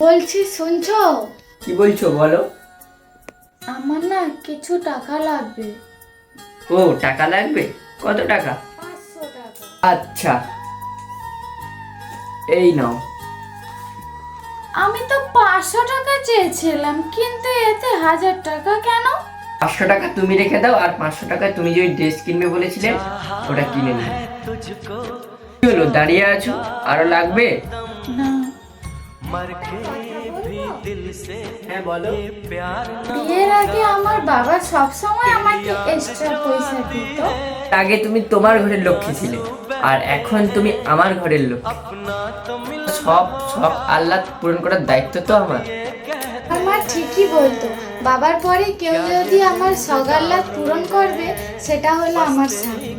বলছি শুনছো? কি বলছো বলো। আমার না কিছু টাকা লাগবে। ও টাকা লাগবে, কত টাকা? 500 টাকা। আচ্ছা এই নাও। আমি তো 500 টাকা চেয়েছিলাম, কিন্তু এতে 1000 টাকা কেন? 500 টাকা তুমি রেখে দাও, আর 500 টাকায় তুমি যে ড্রেস কিনবে বলেছিলে ওটা কিনে নিও। কি হলো দাঁড়িয়ে আছো, আরো লাগবে? না। হ্যাঁ বলো। বিয়ের আগে আমার বাবা সবসময় আমাকে এক্সট্রা পয়সা দিত। আগে তুমি তোমার ঘরের লক্ষ্মী ছিলে, আর এখন তুমি আমার ঘরের লক্ষ্মী। সব সব আল্লাহ পূরণ করার দায়িত্ব তো আমার। আমার ঠিকই বলতো, বাবার পরে কেউ যদি আমার সগাল্লাত পূরণ করবে সেটা হলো আমার স্বামী।